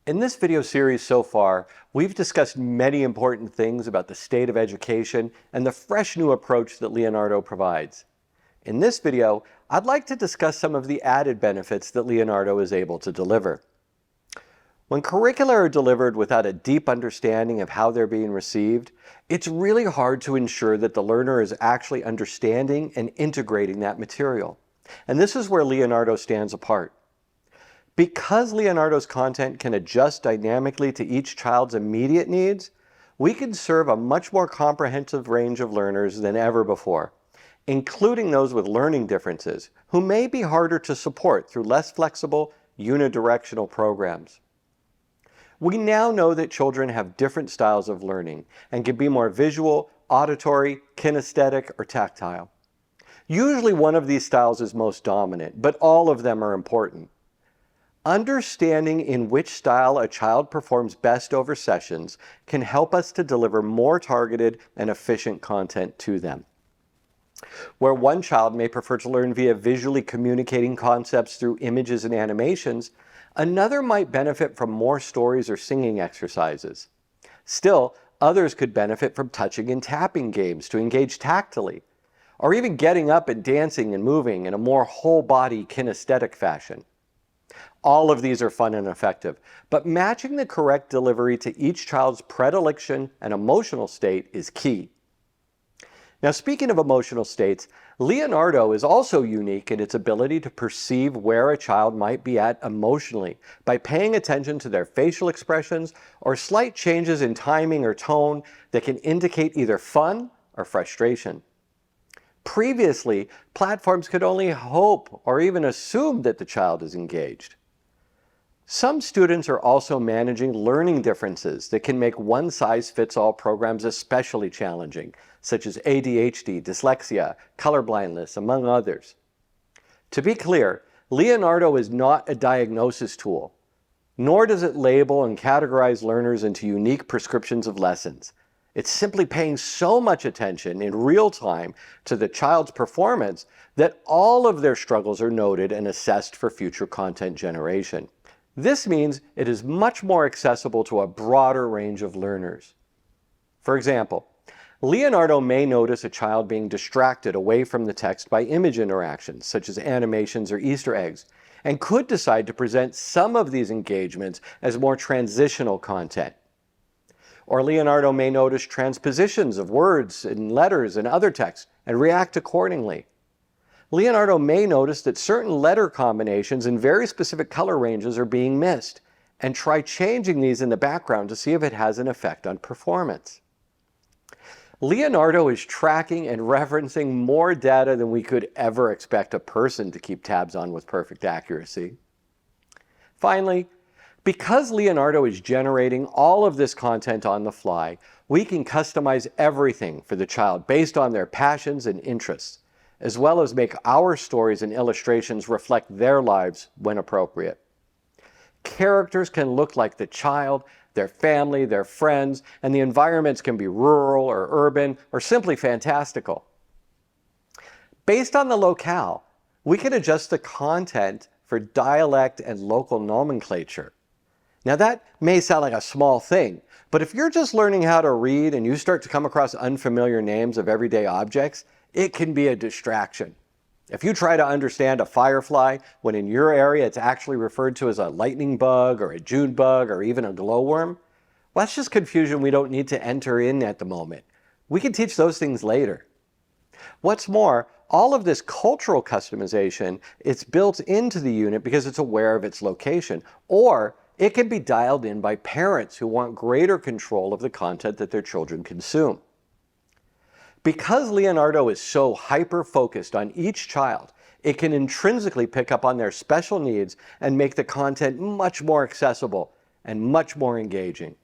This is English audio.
In this video series so far, we've discussed many important things about the state of education and the fresh new approach that Leonardo provides. In this video, I'd like to discuss some of the added benefits that Leonardo is able to deliver. When curricula are delivered without a deep understanding of how they're being received, it's really hard to ensure that the learner is actually understanding and integrating that material. And this is where Leonardo stands apart. Because Leonardo's content can adjust dynamically to each child's immediate needs, we can serve a much more comprehensive range of learners than ever before, including those with learning differences, who may be harder to support through less flexible, unidirectional programs. We now know that children have different styles of learning and can be more visual, auditory, kinesthetic, or tactile. Usually one of these styles is most dominant, but all of them are important. Understanding in which style a child performs best over sessions can help us to deliver more targeted and efficient content to them. Where one child may prefer to learn via visually communicating concepts through images and animations, another might benefit from more stories or singing exercises. Still, others could benefit from touching and tapping games to engage tactily, or even getting up and dancing and moving in a more whole-body kinesthetic fashion. All of these are fun and effective, but matching the correct delivery to each child's predilection and emotional state is key. Now, speaking of emotional states, Leonardo is also unique in its ability to perceive where a child might be at emotionally by paying attention to their facial expressions or slight changes in timing or tone that can indicate either fun or frustration. Previously, platforms could only hope or even assume that the child is engaged. Some students are also managing learning differences that can make one-size-fits-all programs especially challenging, such as ADHD, dyslexia, colorblindness, among others. To be clear, Leonardo is not a diagnosis tool, nor does it label and categorize learners into unique prescriptions of lessons. It's simply paying so much attention in real time to the child's performance that all of their struggles are noted and assessed for future content generation. This means it is much more accessible to a broader range of learners. For example, Leonardo may notice a child being distracted away from the text by image interactions, such as animations or Easter eggs, and could decide to present some of these engagements as more transitional content. Or Leonardo may notice transpositions of words and letters and other text and react accordingly. Leonardo may notice that certain letter combinations in very specific color ranges are being missed and try changing these in the background to see if it has an effect on performance. Leonardo is tracking and referencing more data than we could ever expect a person to keep tabs on with perfect accuracy. Finally, because Leonardo is generating all of this content on the fly, we can customize everything for the child based on their passions and interests, as well as make our stories and illustrations reflect their lives when appropriate. Characters can look like the child, their family, their friends, and the environments can be rural or urban or simply fantastical. Based on the locale, we can adjust the content for dialect and local nomenclature. Now that may sound like a small thing, but if you're just learning how to read and you start to come across unfamiliar names of everyday objects, it can be a distraction. If you try to understand a firefly when in your area it's actually referred to as a lightning bug or a June bug or even a glowworm, well, that's just confusion we don't need to enter in at the moment. We can teach those things later. What's more, all of this cultural customization is built into the unit because it's aware of its location, or it can be dialed in by parents who want greater control of the content that their children consume. Because Leonardo is so hyper-focused on each child, it can intrinsically pick up on their special needs and make the content much more accessible and much more engaging.